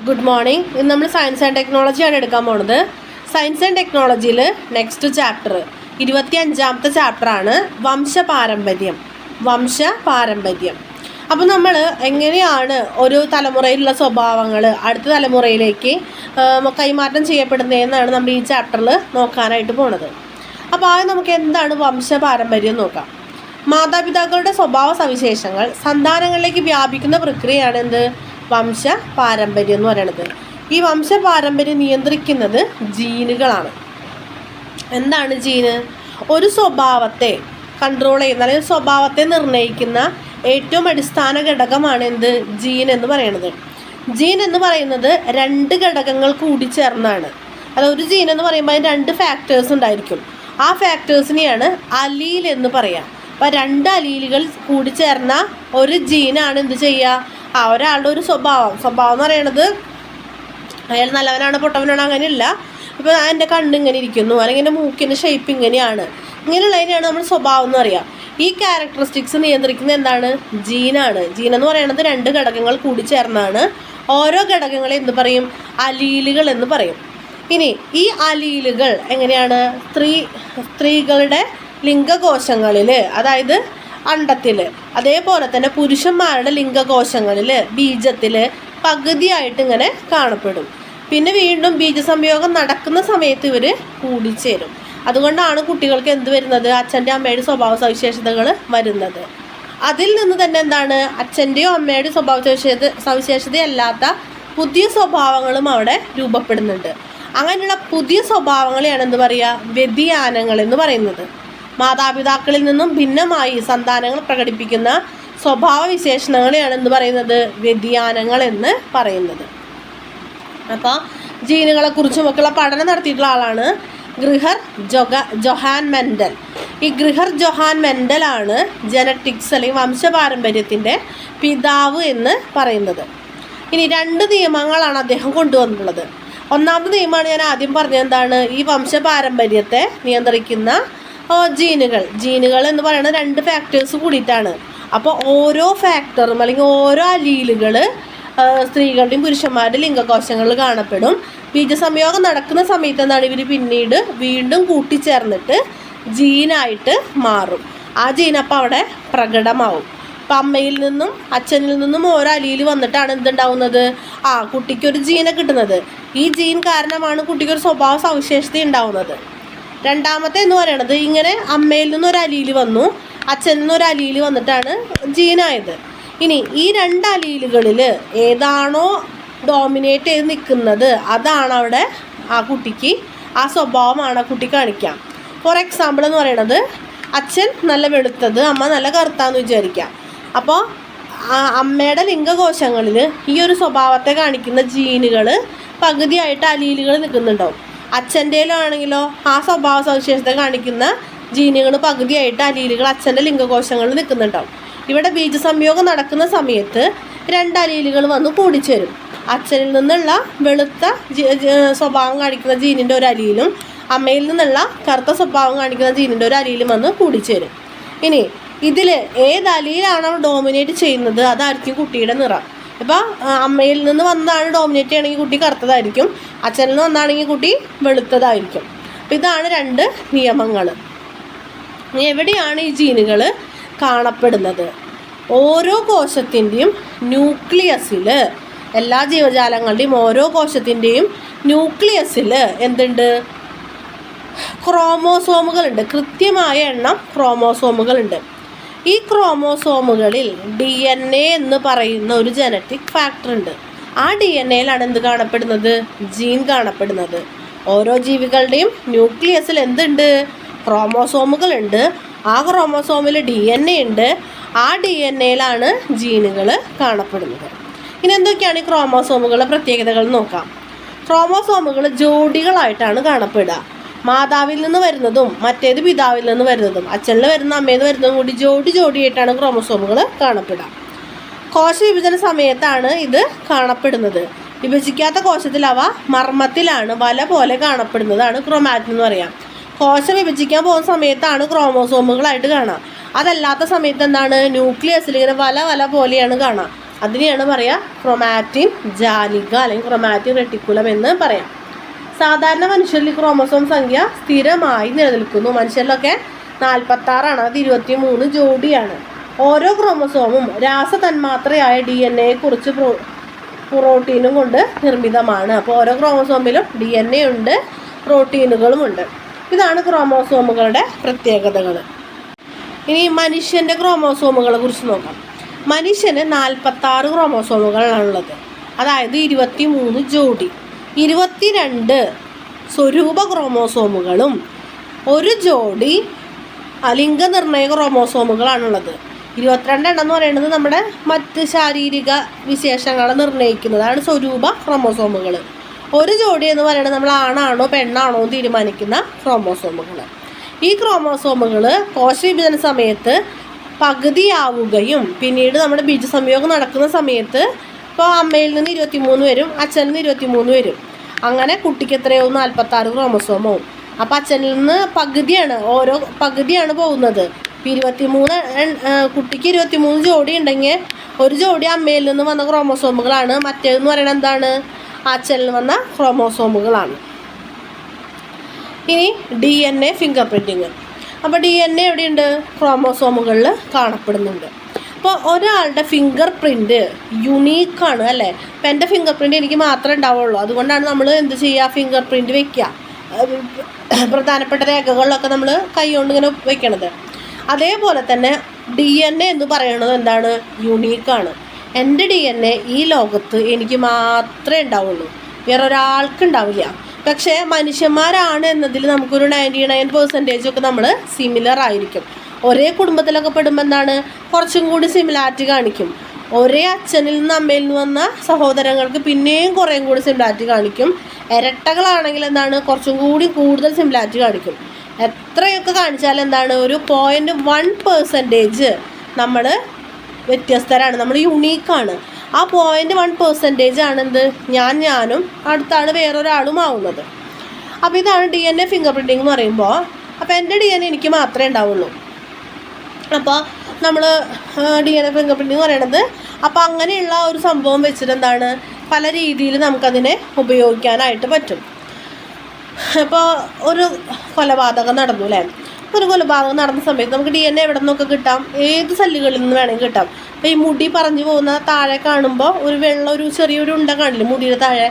Good morning. ഇന്ന് നമ്മൾ science and ടെക്നോളജിയാണ് എടുക്കാൻ പോണത്. സയൻസ് ആൻഡ് ടെക്നോളജിയിൽ നെക്സ്റ്റ് ചാപ്റ്റർ 25ാമത്തെ ചാപ്റ്ററാണ് വംശപാരമ്പര്യം. അപ്പോൾ നമ്മൾ എങ്ങനെയാണ് ഒരു തലമുറയിലുള്ള സ്വഭാവങ്ങൾ അടുത്ത തലമുറയിലേക്ക് കൈമാറ്റം ചെയ്യപ്പെടുന്നതെന്നാണ് നമ്മൾ ഈ ചാപ്റ്ററിൽ നോക്കാനായിട്ട് പോണത്. അപ്പോൾ ആദ്യം നമുക്ക് എന്താണ് വംശപാരമ്പര്യം നോക്കാം. മാതാപിതാക്കളുടെ സ്വഭാവ സവിശേഷങ്ങൾ സന്താനങ്ങളിലേക്ക് വ്യാപിക്കുന്ന പ്രക്രിയയാണ് എന്ത് വംശപാരമ്പര്യം എന്ന് പറയുന്നത്. ഈ വംശപാരമ്പര്യം നിയന്ത്രിക്കുന്നത് ജീനുകളാണ്. എന്താണ് ജീന്? ഒരു സ്വഭാവത്തെ കൺട്രോൾ ചെയ്യുന്ന അല്ലെങ്കിൽ സ്വഭാവത്തെ നിർണ്ണയിക്കുന്ന ഏറ്റവും അടിസ്ഥാന ഘടകമാണ് എന്ത് ജീൻ എന്ന് പറയുന്നത്. ജീൻ എന്ന് പറയുന്നത് 2 ഘടകങ്ങൾ കൂടിച്ചേർന്നാണ്. അത് ഒരു ജീൻ എന്ന് പറയുമ്പോൾ അതിന് 2 ഫാക്ടേഴ്സ് ഉണ്ടായിരിക്കും. ആ ഫാക്ടേഴ്സിനെയാണ് അലീൽ എന്ന് പറയാം. അപ്പോൾ 2 അലീലുകൾ കൂടിച്ചേർന്ന ഒരു ജീനാണ് എന്ത് ചെയ്യുക, ഒരാളുടെ ഒരു സ്വഭാവം എന്ന് പറയുന്നത് അയാൾ നല്ലവനാണ് പൊട്ടവനാണ് അങ്ങനെയല്ല. ഇപ്പോൾ എൻ്റെ കണ്ണിങ്ങനെ ഇരിക്കുന്നു, അല്ലെങ്കിൽ എൻ്റെ മൂക്കിൻ്റെ ഷേപ്പ് ഇങ്ങനെയാണ്, ഇങ്ങനെയുള്ളതിനെയാണ് നമ്മൾ സ്വഭാവം എന്ന് പറയുക. ഈ ക്യാരക്ടറിസ്റ്റിക്സ് നിയന്ത്രിക്കുന്നത് എന്താണ്? ജീനാണ്. ജീൻ എന്ന് പറയുന്നത് 2 ഘടകങ്ങൾ കൂടിച്ചേർന്നാണ്. ഓരോ ഘടകങ്ങളെ എന്ത് പറയും? അലീലുകൾ എന്ന് പറയും. ഇനി ഈ അലീലുകൾ എങ്ങനെയാണ്? സ്ത്രീകളുടെ ലിംഗകോശങ്ങളിൽ, അതായത് അണ്ടത്തിൽ, അതേപോലെ തന്നെ പുരുഷന്മാരുടെ ലിംഗകോശങ്ങളിൽ, ബീജത്തിൽ പകുതിയായിട്ട് ഇങ്ങനെ കാണപ്പെടും. പിന്നെ വീണ്ടും ബീജസംയോഗം നടക്കുന്ന സമയത്ത് ഇവർ കൂടിച്ചേരും. അതുകൊണ്ടാണ് കുട്ടികൾക്ക് എന്ത് വരുന്നത്? അച്ഛൻ്റെ അമ്മയുടെ സ്വഭാവ സവിശേഷതകൾ വരുന്നത്. അതിൽ നിന്ന് തന്നെ എന്താണ്? അച്ഛൻ്റെയോ അമ്മയുടെയോ സവിശേഷതയല്ലാത്ത പുതിയ സ്വഭാവങ്ങളും അവിടെ രൂപപ്പെടുന്നുണ്ട്. അങ്ങനെയുള്ള പുതിയ സ്വഭാവങ്ങളെയാണ് എന്ത് പറയുക? വ്യതിയാനങ്ങൾ എന്ന് പറയുന്നത്. മാതാപിതാക്കളിൽ നിന്നും ഭിന്നമായി സന്താനങ്ങൾ പ്രകടിപ്പിക്കുന്ന സ്വഭാവ വിശേഷണങ്ങളെയാണ് എന്ത് പറയുന്നത്? വ്യതിയാനങ്ങൾ എന്ന് പറയുന്നത്. അപ്പോൾ ജീനുകളെക്കുറിച്ചുമൊക്കെയുള്ള പഠനം നടത്തിയിട്ടുള്ള ആളാണ് ഗ്രിഹർ ജൊഹാൻ മെൻഡൽ. ഈ ഗ്രിഹർ ജൊഹാൻ മെൻഡലാണ് ജനറ്റിക്സ് അല്ലെങ്കിൽ വംശപാരമ്പര്യത്തിൻ്റെ പിതാവ് എന്ന് പറയുന്നത്. ഇനി 2 നിയമങ്ങളാണ് അദ്ദേഹം കൊണ്ടുവന്നിട്ടുള്ളത്. ഒന്നാമത്തെ നിയമമാണ് ഞാൻ ആദ്യം പറഞ്ഞത്. എന്താണ്? ഈ വംശപാരമ്പര്യത്തെ നിയന്ത്രിക്കുന്ന ജീനുകൾ എന്ന് പറയുന്നത് 2 ഫാക്ടേഴ്സ് കൂടിയിട്ടാണ്. അപ്പോൾ ഓരോ ഫാക്ടറും അല്ലെങ്കിൽ ഓരോ അലീലുകൾ സ്ത്രീകളുടെയും പുരുഷന്മാരുടെയും ലിംഗകോശങ്ങളിൽ കാണപ്പെടും. ബീജസംയോഗം നടക്കുന്ന സമയത്ത് എന്താണ്? ഇവർ പിന്നീട് വീണ്ടും കൂട്ടിച്ചേർന്നിട്ട് ജീനായിട്ട് മാറും. ആ ജീൻ അപ്പോൾ അവിടെ പ്രകടമാവും. അപ്പം അമ്മയിൽ നിന്നും അച്ഛനിൽ നിന്നും ഓരോ അലീൽ വന്നിട്ടാണ് എന്തുണ്ടാവുന്നത്? കുട്ടിക്കൊരു ജീനെ കിട്ടുന്നത്. ഈ ജീൻ കാരണമാണ് കുട്ടിക്കൊരു സ്വഭാവ സവിശേഷത ഉണ്ടാവുന്നത്. രണ്ടാമത്തെ എന്ന് പറയുന്നത് ഇങ്ങനെ അമ്മയിൽ നിന്നൊരു അലീൽ വന്നു, അച്ഛനിൽ നിന്നൊരു അലീൽ വന്നിട്ടാണ് ജീനായത്. ഇനി ഈ 2 അലീലുകളിൽ ഏതാണോ ഡോമിനേറ്റ് ചെയ്ത് നിൽക്കുന്നത് അതാണ് അവിടെ ആ കുട്ടിക്ക്, ആ സ്വഭാവമാണ് ആ കുട്ടി കാണിക്കാം. ഫോർ എക്സാമ്പിൾ എന്ന് പറയുന്നത് അച്ഛൻ നല്ല വെളുത്തത്, അമ്മ നല്ല കറുത്താന്ന് വിചാരിക്കാം. അപ്പോൾ അമ്മയുടെ ലിംഗകോശങ്ങളിൽ ഈ ഒരു സ്വഭാവത്തെ കാണിക്കുന്ന ജീനുകൾ പകുതിയായിട്ട് അലീലുകൾ നിൽക്കുന്നുണ്ടാവും. അച്ഛൻ്റെയിലാണെങ്കിലോ ആ സ്വഭാവ സവിശേഷത കാണിക്കുന്ന ജീനുകൾ പകുതിയായിട്ട് അലീലുകൾ അച്ഛൻ്റെ ലിംഗകോശങ്ങളിൽ നിൽക്കുന്നുണ്ടാവും. ഇവിടെ ബീജസംയോഗം നടക്കുന്ന സമയത്ത് 2 അലീലുകൾ വന്ന് കൂടിച്ചേരും. അച്ഛനിൽ നിന്നുള്ള വെളുത്ത സ്വഭാവം കാണിക്കുന്ന ജീനിൻ്റെ ഒരു അലീലും അമ്മയിൽ നിന്നുള്ള കറുത്ത സ്വഭാവം കാണിക്കുന്ന ജീനിൻ്റെ ഒരു അലീലും വന്ന് കൂടിച്ചേരും. ഇനി ഇതിൽ ഏത് അലീലാണോ ഡോമിനേറ്റ് ചെയ്യുന്നത് അതായിരിക്കും കുട്ടിയുടെ നിറം. ഇപ്പോൾ അമ്മയിൽ നിന്ന് വന്നാണ് ഡോമിനേറ്റ് ചെയ്യണമെങ്കിൽ കുട്ടി കറുത്തതായിരിക്കും, അച്ഛനിൽ നിന്ന് വന്നാണെങ്കിൽ കുട്ടി വെളുത്തതായിരിക്കും. അപ്പോൾ ഇതാണ് 2 നിയമങ്ങൾ. എവിടെയാണ് ഈ ജീനുകൾ കാണപ്പെടുന്നത്? ഓരോ കോശത്തിൻ്റെയും ന്യൂക്ലിയസിൽ, എല്ലാ ജീവജാലങ്ങളുടെയും ഓരോ കോശത്തിൻ്റെയും ന്യൂക്ലിയസിൽ എന്തുണ്ട്? ക്രോമോസോമുകളുണ്ട്. കൃത്യമായ എണ്ണം ക്രോമോസോമുകളുണ്ട്. ഈ ക്രോമോസോമുകളിൽ DNA എന്ന് പറയുന്ന ഒരു ജനറ്റിക് ഫാക്ടർ ഉണ്ട്. ആ DNAയിലാണ് എന്ത് കാണപ്പെടുന്നത്? ജീൻ കാണപ്പെടുന്നത്. ഓരോ ജീവികളുടെയും ന്യൂക്ലിയസിൽ എന്തുണ്ട്? ക്രോമോസോമുകളുണ്ട്. ആ ക്രോമോസോമിൽ DNA ഉണ്ട്. ആ DNAയിലാണ് ജീനുകൾ കാണപ്പെടുന്നത്. ഇനി എന്തൊക്കെയാണ് ഈ ക്രോമോസോമുകളുടെ പ്രത്യേകതകൾ നോക്കാം. ക്രോമോസോമുകൾ ജോഡികളായിട്ടാണ് കാണപ്പെടുക. മാതാവിൽ നിന്ന് വരുന്നതും മറ്റേത് പിതാവിൽ നിന്ന് വരുന്നതും, അച്ഛനിൽ വരുന്ന അമ്മയിൽ നിന്ന് വരുന്നതും കൂടി ജോഡിയായിട്ടാണ് ക്രോമോസോമുകൾ കാണപ്പെടുക. കോശവിഭജന സമയത്താണ് ഇത് കാണപ്പെടുന്നത്. വിഭജിക്കാത്ത കോശത്തിൽ അവ മർമ്മത്തിലാണ് വല പോലെ കാണപ്പെടുന്നതാണ് ക്രോമാറ്റിൻ എന്ന് പറയാം. കോശം വിഭജിക്കാൻ പോകുന്ന സമയത്താണ് ക്രോമോസോമുകളായിട്ട് കാണുക. അതല്ലാത്ത സമയത്ത് എന്താണ്? ന്യൂക്ലിയസിൽ ഇങ്ങനെ വല പോലെയാണ് കാണുക. അതിനെയാണ് പറയുക ക്രൊമാറ്റിൻ ജാലിക അല്ലെങ്കിൽ ക്രൊമാറ്റിൻ റെട്ടിക്കുലം എന്ന് പറയാം. സാധാരണ മനുഷ്യരിൽ ക്രോമസോം സംഖ്യ സ്ഥിരമായി നിലനിൽക്കുന്നു. മനുഷ്യരിലൊക്കെ 46, അത് 23 ജോഡിയാണ്. ഓരോ ക്രോമസോമും രാസതന്മാത്രയായ DNA കുറിച്ച് പ്രോട്ടീനും കൊണ്ട് നിർമ്മിതമാണ്. അപ്പോൾ ഓരോ ക്രോമസോമിലും DNA ഉണ്ട്, പ്രോട്ടീനുകളുമുണ്ട്. ഇതാണ് ക്രോമോസോമുകളുടെ പ്രത്യേകതകൾ. ഇനി മനുഷ്യൻ്റെ ക്രോമോസോമുകളെ കുറിച്ച് നോക്കാം. മനുഷ്യന് 46 ക്രോമോസോമുകളാണുള്ളത്, അതായത് 23 ജോഡി. 22 സ്വരൂപ ക്രോമോസോമുകളും 1 ജോഡി ലിംഗനിർണയ ക്രോമോസോമുകളാണുള്ളത്. 22 എന്ന് പറയുന്നത് നമ്മുടെ മറ്റ് ശാരീരിക വിശേഷങ്ങളെ നിർണ്ണയിക്കുന്നതാണ് സ്വരൂപ ക്രോമോസോമുകൾ. 1 ജോഡി എന്ന് പറയുന്നത് നമ്മൾ ആണാണോ പെണ്ണാണോ എന്ന് തീരുമാനിക്കുന്ന ക്രോമോസോമുകൾ. ഈ ക്രോമോസോമുകൾ കോശവിഭജന സമയത്ത് പകുതിയാവുകയും പിന്നീട് നമ്മുടെ ബീജസംയോഗം നടക്കുന്ന സമയത്ത് ഇപ്പോൾ അമ്മയിൽ നിന്ന് 23 വരും, അച്ഛനിൽ നിന്ന് 23 വരും. അങ്ങനെ കുട്ടിക്ക് എത്രയാവും? 46 ക്രോമോസോമാവും. അപ്പോൾ അച്ഛനിൽ നിന്ന് ഓരോ പകുതിയാണ് പോകുന്നത്. 23 കുട്ടിക്ക് 23 ജോഡി ഉണ്ടെങ്കിൽ 1 ജോഡി അമ്മയിൽ നിന്ന് വന്ന ക്രോമോസോമുകളാണ്, മറ്റേതെന്ന് പറയുന്നത് എന്താണ്? അച്ഛനിൽ വന്ന ക്രോമോസോമുകളാണ്. ഇനി DNA ഫിംഗർ പ്രിൻറ്റിങ്. അപ്പോൾ DNA എവിടെയുണ്ട്? ക്രോമോസോമുകളിൽ കാണപ്പെടുന്നുണ്ട്. അപ്പോൾ ഒരാളുടെ ഫിംഗർ പ്രിൻറ്റ് യുണീക്കാണ് അല്ലേ? ഇപ്പം എൻ്റെ ഫിംഗർ പ്രിൻറ്റ് എനിക്ക് മാത്രമേ ഉണ്ടാവുള്ളൂ. അതുകൊണ്ടാണ് നമ്മൾ എന്ത് ചെയ്യുക? ഫിംഗർ പ്രിൻറ്റ് വയ്ക്കുക. പ്രധാനപ്പെട്ട രേഖകളിലൊക്കെ നമ്മൾ കൈ കൊണ്ട് ഇങ്ങനെ വെക്കണത്. അതേപോലെ തന്നെ DNA എന്ന് പറയുന്നത് എന്താണ്? യുണീക്കാണ്. എൻ്റെ DNA ഈ ലോകത്ത് എനിക്ക് മാത്രമേ ഉണ്ടാവുള്ളൂ, വേറൊരാൾക്ക് ഉണ്ടാവില്ല. പക്ഷേ മനുഷ്യന്മാരാണ് എന്നതിൽ നമുക്കൊരു 99% ഒക്കെ നമ്മൾ സിമിലർ ആയിരിക്കും. ഒരേ കുടുംബത്തിലൊക്കെ പെടുമ്പോൾ എന്താണ്? കുറച്ചും കൂടി സിമിലാരിറ്റി കാണിക്കും. ഒരേ അച്ഛനിൽ നിന്ന് അമ്മയിൽ നിന്ന് വന്ന സഹോദരങ്ങൾക്ക് പിന്നെയും കുറേയും കൂടി സിമിലാരിറ്റി കാണിക്കും. ഇരട്ടകളാണെങ്കിൽ എന്താണ്? കുറച്ചും കൂടി കൂടുതൽ സിമിലാരിറ്റി കാണിക്കും. എത്രയൊക്കെ കാണിച്ചാൽ എന്താണ്? ഒരു 0.1% നമ്മൾ വ്യത്യസ്തരാണ്, നമ്മൾ യുണീക്കാണ്. ആ 0.1% ആണ് എന്ത്? ഞാനും അടുത്താണ് വേറൊരാളും ആവുന്നത്. അപ്പോൾ ഇതാണ് DNA ഫിംഗർ പ്രിൻറ്റിംഗ് എന്ന് പറയുമ്പോൾ. അപ്പോൾ എൻ്റെ DNA എനിക്ക് മാത്രമേ ഉണ്ടാവുള്ളൂ. അപ്പോൾ നമ്മൾ DNA ഫിംഗർ പ്രിൻറ്റിംഗ് എന്ന് പറയണത് അപ്പോൾ അങ്ങനെയുള്ള ഒരു സംഭവം വെച്ചിട്ട് എന്താണ്? പല രീതിയിൽ നമുക്കതിനെ ഉപയോഗിക്കാനായിട്ട് പറ്റും. ഇപ്പോൾ ഒരു കൊലപാതകം നടന്നു അല്ലേ? ഒരു കൊലപാതകം നടന്ന സമയത്ത് നമുക്ക് DNA എവിടെ നിന്നൊക്കെ കിട്ടാം? ഏത് സെല്ലുകളിൽ നിന്ന് വേണമെങ്കിൽ കിട്ടാം. അപ്പോൾ ഈ മുടി പറഞ്ഞു പോകുന്ന താഴെ കാണുമ്പോൾ ഒരു ചെറിയൊരു ഉണ്ട കാണില്ല മുടിയുടെ താഴെ,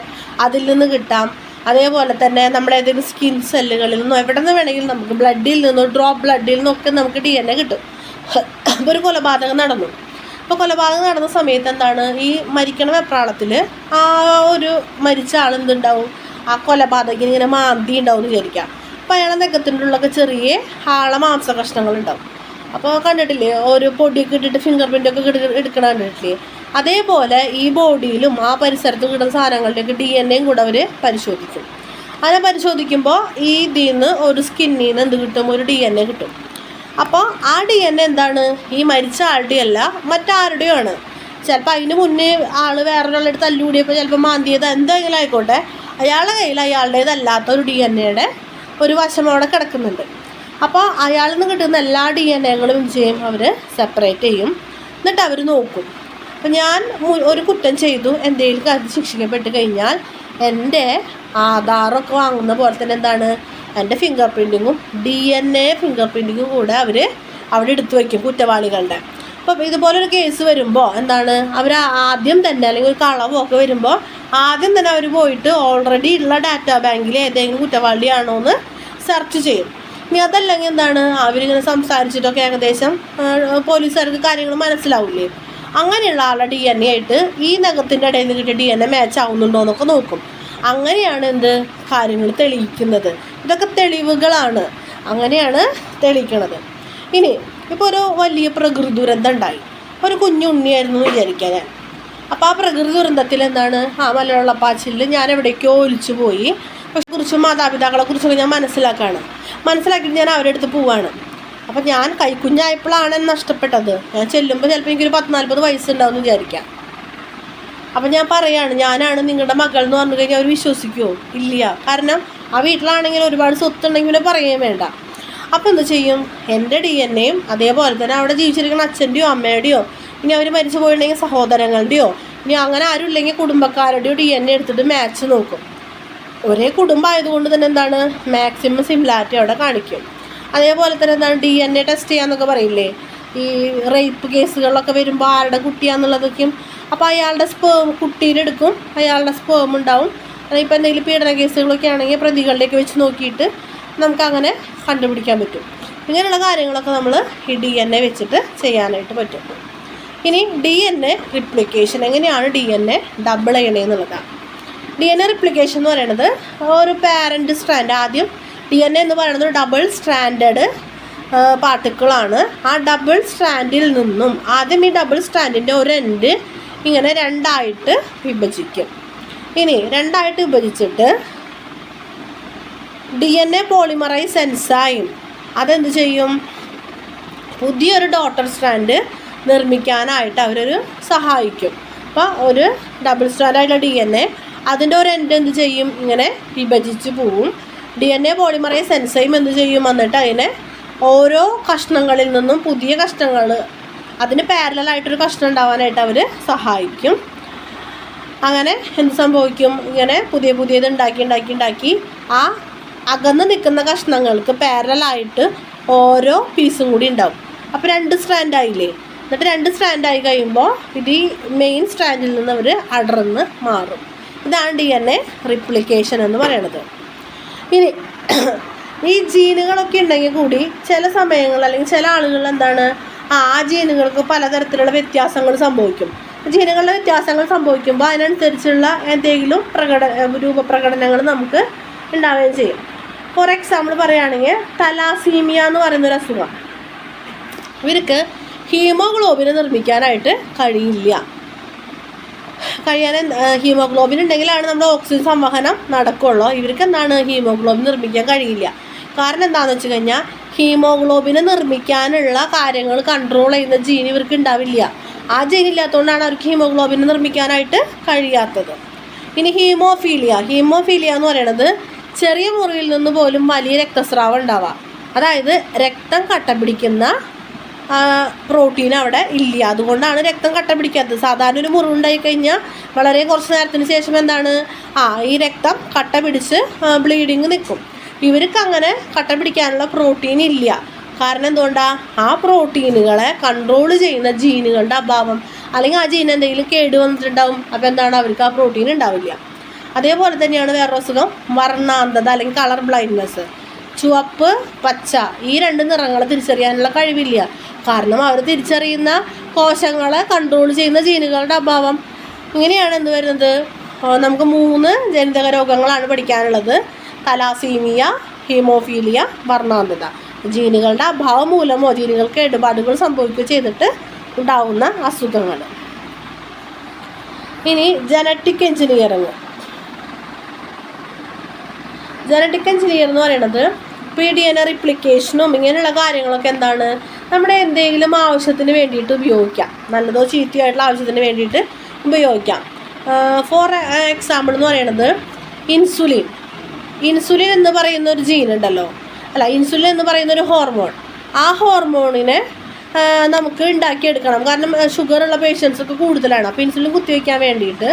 അതിൽ നിന്ന് കിട്ടാം. അതേപോലെ തന്നെ നമ്മുടെ ഏതെങ്കിലും സ്കിൻ സെല്ലുകളിൽ നിന്നോ എവിടെ നിന്ന് വേണമെങ്കിലും നമുക്ക് ബ്ലഡിൽ നിന്നോ ഡ്രോപ്പ് ബ്ലഡിൽ നിന്നൊക്കെ നമുക്ക് DNA കിട്ടും. അപ്പോൾ ഒരു കൊലപാതകം നടന്നു. അപ്പോൾ കൊലപാതകം നടന്ന സമയത്ത് എന്താണ്? ഈ മരിക്കണ വെപ്രാളത്തിൽ ആ ഒരു മരിച്ച ആൾ എന്തുണ്ടാവും? ആ കൊലപാതകത്തിന് ഇങ്ങനെ മാന്തി ഉണ്ടാവും എന്ന് വിചാരിക്കാം. അപ്പോൾ അയാളെ നെഗത്തിൻ്റെ ഉള്ളൊക്കെ ചെറിയ മാംസ കഷ്ണങ്ങളുണ്ടാവും. അപ്പോൾ കണ്ടിട്ടില്ലേ ഒരു പൊടിയൊക്കെ ഇട്ടിട്ട് ഫിംഗർ പ്രിൻ്റൊക്കെ എടുക്കണ കണ്ടിട്ടില്ലേ? അതേപോലെ ഈ ബോഡിയിലും ആ പരിസരത്ത് കിട്ടുന്ന സാധനങ്ങളുടെയൊക്കെ DNA കൂടെ അവർ പരിശോധിക്കും. അങ്ങനെ പരിശോധിക്കുമ്പോൾ ഈ ഇതിൽ നിന്ന് ഒരു സ്കിന്നിൽ നിന്ന് എന്ത് കിട്ടും? ഒരു DNA കിട്ടും. അപ്പോൾ ആ DNA എന്താണ്? ഈ മരിച്ച ആളുടെ അല്ല, മറ്റാരുടെയോ ആണ്. ചിലപ്പോൾ അതിന് മുന്നേ ആൾ വേറൊരാളുടെ തല്ലുകൂടിയപ്പോൾ ചിലപ്പോൾ മാന്തിയത് എന്തെങ്കിലും ആയിക്കോട്ടെ, അയാളുടെ കയ്യിൽ അയാളുടേതല്ലാത്ത ഒരു DNAയുടെ ഒരു വശം അവിടെ കിടക്കുന്നുണ്ട്. അപ്പോൾ അയാളിൽ നിന്ന് കിട്ടുന്ന എല്ലാ DNAകളും ചെയ്യും അവർ സെപ്പറേറ്റ് ചെയ്യും. എന്നിട്ട് അവർ നോക്കും. അപ്പോൾ ഞാൻ ഒരു കുറ്റം ചെയ്തു, എന്തെങ്കിലും കാര്യം ശിക്ഷിക്കപ്പെട്ട് കഴിഞ്ഞാൽ എൻ്റെ ആധാറൊക്കെ വാങ്ങുന്ന പോലെ തന്നെ എന്താണ്? എൻ്റെ ഫിംഗർ പ്രിൻറ്റിങ്ങും DNA ഫിംഗർ പ്രിൻറ്റിങ്ങും കൂടെ അവർ അവിടെ എടുത്തു വയ്ക്കും കുറ്റവാളികളുടെ. അപ്പം ഇതുപോലൊരു കേസ് വരുമ്പോൾ എന്താണ്? അവർ ആദ്യം തന്നെ അല്ലെങ്കിൽ ഒരു കളവൊക്കെ വരുമ്പോൾ ആദ്യം തന്നെ അവർ പോയിട്ട് ഓൾറെഡി ഉള്ള ഡാറ്റാ ബാങ്കിൽ ഏതെങ്കിലും കുറ്റവാളിയാണോ എന്ന് സെർച്ച് ചെയ്യും. ഇനി അതല്ലെങ്കിൽ എന്താണ്? അവരിങ്ങനെ സംസാരിച്ചിട്ടൊക്കെ ഏകദേശം പോലീസുകാർക്ക് കാര്യങ്ങൾ മനസ്സിലാവില്ലേ? അങ്ങനെയുള്ള ആളുടെ DNA ആയിട്ട് ഈ നഖത്തിൻ്റെ ഇടയിൽ നിന്ന് കിട്ടിയ DNA മാച്ച് ആവുന്നുണ്ടോ എന്നൊക്കെ നോക്കും. അങ്ങനെയാണ് എന്ത് കാര്യങ്ങൾ തെളിയിക്കുന്നത്. ഇതൊക്കെ തെളിവുകളാണ്, അങ്ങനെയാണ് തെളിയിക്കണത്. ഇനി ഇപ്പോൾ ഒരു വലിയ പ്രകൃതി ദുരന്തം ഉണ്ടായി, ഒരു കുഞ്ഞുണ്ണിയായിരുന്നു എന്ന് വിചാരിക്കാൻ. അപ്പോൾ ആ പ്രകൃതി ദുരന്തത്തിൽ എന്താണ്? മലവെള്ളപ്പാച്ചിലിൽ ഞാൻ എവിടേക്കോ ഒലിച്ചു പോയി. പക്ഷെ കുറിച്ചും മാതാപിതാക്കളെ കുറിച്ചൊക്കെ ഞാൻ മനസ്സിലാക്കിയിട്ട് ഞാൻ അവരുടെ അടുത്ത് പോവാണ്. അപ്പം ഞാൻ കൈക്കുഞ്ഞായപ്പോഴാണ് എന്നെ നഷ്ടപ്പെട്ടത്. ഞാൻ ചെല്ലുമ്പോൾ ചിലപ്പോൾ എനിക്കൊരു 40-40 വയസ്സുണ്ടാവും എന്ന് വിചാരിക്കാം. അപ്പം ഞാൻ പറയാണ് ഞാനാണ് നിങ്ങളുടെ മകൾ എന്ന് പറഞ്ഞു കഴിഞ്ഞാൽ അവർ വിശ്വസിക്കുമോ? ഇല്ല. കാരണം ആ വീട്ടിലാണെങ്കിൽ ഒരുപാട് സ്വത്തുണ്ടെങ്കിൽ പിന്നെ പറയുകയും വേണ്ട. അപ്പോൾ എന്ത് ചെയ്യും? എൻ്റെ DNAയും അതേപോലെ തന്നെ അവിടെ ജീവിച്ചിരിക്കുന്ന അച്ഛൻ്റെയോ അമ്മയുടെയോ ഇനി അവർ മരിച്ചു പോയിട്ടുണ്ടെങ്കിൽ സഹോദരങ്ങളുടെയോ ഇനി അങ്ങനെ ആരും ഇല്ലെങ്കിൽ കുടുംബക്കാരുടെയോ DNA എടുത്തിട്ട് മാച്ച് നോക്കും. ഒരേ കുടുംബം ആയതുകൊണ്ട് തന്നെ എന്താണ് മാക്സിമം സിമിലാരിറ്റി അവിടെ കാണിക്കും. അതേപോലെ തന്നെ എന്താണ് DNA ടെസ്റ്റ് ചെയ്യാന്നൊക്കെ പറയില്ലേ, ഈ റേപ്പ് കേസുകളിലൊക്കെ വരുമ്പോൾ ആരുടെ കുട്ടിയാന്നുള്ളതൊക്കെയും. അപ്പോൾ അയാളുടെ കുട്ടീനെടുക്കും, അയാളുടെ സ്പേം ഉണ്ടാവും. ഇപ്പോൾ എന്തെങ്കിലും പീഡന കേസുകളൊക്കെ ആണെങ്കിൽ പ്രതികളിലേക്ക് വെച്ച് നോക്കിയിട്ട് നമുക്കങ്ങനെ കണ്ടുപിടിക്കാൻ പറ്റും. ഇങ്ങനെയുള്ള കാര്യങ്ങളൊക്കെ നമ്മൾ ഈ DNA വെച്ചിട്ട് ചെയ്യാനായിട്ട് പറ്റും. ഇനി DNA റിപ്ലിക്കേഷൻ, എങ്ങനെയാണ് DNA ഡബിൾ ചെയ്യണേന്നുള്ളതാണ്. DNA റിപ്ലിക്കേഷൻ എന്ന് പറയുന്നത് ഒരു പാരൻറ്റ് സ്ട്രാൻഡ്, ആദ്യം DNA എന്ന് പറയുന്നത് ഡബിൾ സ്ട്രാൻഡഡ് പാർട്ടിക്കിളാണ്. ആ ഡബിൾ സ്ട്രാൻഡിൽ നിന്നും ആദ്യം ഈ ഡബിൾ സ്ട്രാൻഡിൻ്റെ ഒരു എൻഡ് ഇങ്ങനെ രണ്ടായിട്ട് വിഭജിക്കും. ഇനി രണ്ടായിട്ട് വിഭജിച്ചിട്ട് DNA പോളിമറൈസ് എൻസൈം അതെന്ത് ചെയ്യും, പുതിയൊരു ഡോട്ടർ സ്ട്രാൻഡ് നിർമ്മിക്കാനായിട്ട് അവരൊരു സഹായിക്കും. അപ്പോൾ ഒരു ഡബിൾ സ്ട്രാൻഡായിട്ടുള്ള DNA അതിൻ്റെ ഒരു എൻഡ് എന്ത് ചെയ്യും, ഇങ്ങനെ വിഭജിച്ച് പോവും. DNA പോളിമറൈസ് എൻസൈം എന്ത് ചെയ്യും, എന്നിട്ട് അതിനെ ഓരോ കഷ്ണങ്ങളിൽ നിന്നും പുതിയ കഷ്ണങ്ങൾ അതിന് പാരലായിട്ടൊരു കഷ്ണം ഉണ്ടാവാനായിട്ട് അവർ സഹായിക്കും. അങ്ങനെ എന്ത് സംഭവിക്കും, ഇങ്ങനെ പുതിയത് ഉണ്ടാക്കി ആ അകന്ന് നിൽക്കുന്ന കഷ്ണങ്ങൾക്ക് പാരലായിട്ട് ഓരോ പീസും കൂടി ഉണ്ടാവും. അപ്പോൾ 2 സ്ട്രാൻഡായില്ലേ. എന്നിട്ട് 2 സ്ട്രാൻഡായി കഴിയുമ്പോൾ ഇത് ഈ മെയിൻ സ്ട്രാൻഡിൽ നിന്ന് അവർ അടർന്ന് മാറും. ഇതാണ് DNA റിപ്ലിക്കേഷൻ എന്ന് പറയുന്നത്. ഇനി ഈ ജീനുകളൊക്കെ ഉണ്ടെങ്കിൽ കൂടി ചില സമയങ്ങളിൽ അല്ലെങ്കിൽ ചില ആളുകൾ എന്താണ് ആ ജീനുകൾക്ക് പലതരത്തിലുള്ള വ്യത്യാസങ്ങൾ സംഭവിക്കും. ജീനുകളുടെ വ്യത്യാസങ്ങൾ സംഭവിക്കുമ്പോൾ അതിനനുസരിച്ചുള്ള എന്തെങ്കിലും രൂപപ്രകടനങ്ങൾ നമുക്ക് ഉണ്ടാവുകയും ചെയ്യും. ഫോർ എക്സാമ്പിൾ പറയുകയാണെങ്കിൽ തലാസീമിയ എന്ന് പറയുന്നൊരു അസുഖം, ഇവർക്ക് ഹീമോഗ്ലോബിൻ നിർമ്മിക്കാനായിട്ട് കഴിയില്ല. ഹീമോഗ്ലോബിൻ ഉണ്ടെങ്കിലാണ് നമ്മുടെ ഓക്സിജൻ സംവഹനം നടക്കുള്ളൂ. ഇവർക്ക് എന്താണ് ഹീമോഗ്ലോബിൻ നിർമ്മിക്കാൻ കഴിയില്ല. കാരണം എന്താണെന്ന് വെച്ച് കഴിഞ്ഞാൽ ഹീമോഗ്ലോബിനെ നിർമ്മിക്കാനുള്ള കാര്യങ്ങൾ കൺട്രോൾ ചെയ്യുന്ന ജീൻ ഇവർക്ക് ഉണ്ടാവില്ല. ആ ജീൻ ഇല്ലാത്തതുകൊണ്ടാണ് അവർക്ക് ഹീമോഗ്ലോബിനെ നിർമ്മിക്കാനായിട്ട് കഴിയാത്തത്. ഇനി ഹീമോഫീലിയ എന്ന് പറയുന്നത് ചെറിയ മുറിയിൽ നിന്ന് പോലും വലിയ രക്തസ്രാവം ഉണ്ടാവാം. അതായത് രക്തം കട്ട പിടിക്കുന്ന പ്രോട്ടീൻ അവിടെ ഇല്ല, അതുകൊണ്ടാണ് രക്തം കട്ട പിടിക്കാത്തത്. സാധാരണ ഒരു മുറിവുണ്ടായി കഴിഞ്ഞാൽ വളരെ കുറച്ച് നേരത്തിന് ശേഷം എന്താണ് ഈ രക്തം കട്ട പിടിച്ച് ബ്ലീഡിങ് നിൽക്കും. ഇവർക്ക് അങ്ങനെ കട്ട പിടിക്കാനുള്ള പ്രോട്ടീൻ ഇല്ല. കാരണം എന്തുകൊണ്ടാണ്, ആ പ്രോട്ടീനുകളെ കൺട്രോൾ ചെയ്യുന്ന ജീനുകളുടെ അഭാവം, അല്ലെങ്കിൽ ആ ജീൻ എന്തെങ്കിലും കേട് വന്നിട്ടുണ്ടാവും. അപ്പോൾ എന്താണ് അവർക്ക് ആ പ്രോട്ടീൻ ഉണ്ടാവില്ല. അതേപോലെ തന്നെയാണ് വേറൊരു അസുഖം വർണ്ണാന്തത അല്ലെങ്കിൽ കളർ ബ്ലൈൻഡ്നെസ്. ചുവപ്പ് പച്ച ഈ 2 നിറങ്ങളെ തിരിച്ചറിയാനുള്ള കഴിവില്ല. കാരണം അവർ തിരിച്ചറിയുന്ന കോശങ്ങളെ കൺട്രോൾ ചെയ്യുന്ന ജീനുകളുടെ അഭാവം. ഇങ്ങനെയാണ് എന്ത് വരുന്നത്, നമുക്ക് 3 ജനിതക രോഗങ്ങളാണ് പഠിക്കാനുള്ളത്: തലാസീമിയ, ഹീമോഫീലിയ, വർണ്ണാന്തത. ജീനുകളുടെ അഭാവം മൂലമോ ജീനുകൾക്ക് കേടുപാടുകൾ സംഭവിക്കുകയോ ചെയ്തിട്ട് ഉണ്ടാവുന്ന അസുഖങ്ങൾ. ഇനി ജനറ്റിക് എഞ്ചിനീയറിങ്. ജനറ്റിക് എഞ്ചിനീയർ എന്ന് പറയുന്നത് DNA റിപ്ലിക്കേഷനും ഇങ്ങനെയുള്ള കാര്യങ്ങളൊക്കെ എന്താണ് നമ്മുടെ എന്തെങ്കിലും ആവശ്യത്തിന് വേണ്ടിയിട്ട് ഉപയോഗിക്കാം. നല്ലതോ ചീത്തയോ ആയിട്ടുള്ള ആവശ്യത്തിന് വേണ്ടിയിട്ട് ഉപയോഗിക്കാം. ഫോർ എക്സാമ്പിൾ എന്ന് പറയുന്നത് ഇൻസുലിൻ എന്ന് പറയുന്ന ഒരു ജീൻ ഉണ്ടല്ലോ, ഇൻസുലിൻ എന്ന് പറയുന്ന ഒരു ഹോർമോൺ. ആ ഹോർമോണിനെ നമുക്ക് ഉണ്ടാക്കിയെടുക്കണം. കാരണം ഷുഗറുള്ള പേഷ്യൻസൊക്കെ കൂടുതലാണ്. അപ്പോൾ ഇൻസുലിൻ കുത്തിവയ്ക്കാൻ വേണ്ടിയിട്ട്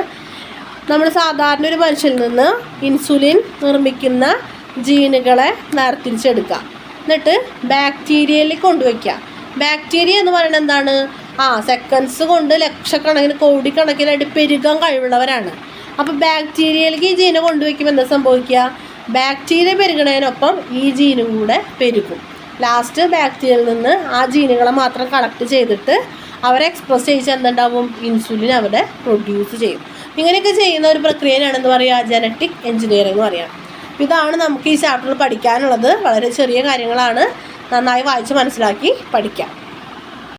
നമ്മൾ സാധാരണ ഒരു മനുഷ്യനിൽ നിന്ന് ഇൻസുലിൻ നിർമ്മിക്കുന്ന ജീനുകളെ വേർതിരിച്ചെടുക്കുക. എന്നിട്ട് ബാക്ടീരിയയിൽ കൊണ്ടുവയ്ക്കുക. ബാക്ടീരിയ എന്ന് പറയുന്നത് എന്താണ്, സെക്കൻഡ്സ് കൊണ്ട് ലക്ഷക്കണക്കിന് കോടിക്കണക്കിനായിട്ട് പെരുകാൻ കഴിവുള്ളവരാണ്. അപ്പോൾ ബാക്ടീരിയയിലേക്ക് ഈ ജീനെ കൊണ്ടുവയ്ക്കുമ്പോൾ എന്താ സംഭവിക്കുക, ബാക്ടീരിയ പെരുകണതിനൊപ്പം ഈ ജീനും കൂടെ പെരുകും. ലാസ്റ്റ് ബാക്ടീരിയയിൽ നിന്ന് ആ ജീനുകളെ മാത്രം കളക്ട് ചെയ്തിട്ട് അവരെ എക്സ്പ്രസ് ചെയ്യിച്ച് എന്തുണ്ടാവും, ഇൻസുലിൻ അവിടെ പ്രൊഡ്യൂസ് ചെയ്യും. ഇങ്ങനെയൊക്കെ ചെയ്യുന്ന ഒരു പ്രക്രിയയാണ് എന്താ പറയുക, ജനറ്റിക് എഞ്ചിനീയറിംഗ് എന്ന് പറയാം. ഇതാണ് നമുക്ക് ഈ ചാപ്റ്ററിൽ പഠിക്കാനുള്ളത്. വളരെ ചെറിയ കാര്യങ്ങളാണ്, നന്നായി വായിച്ച് മനസ്സിലാക്കി പഠിക്കാം.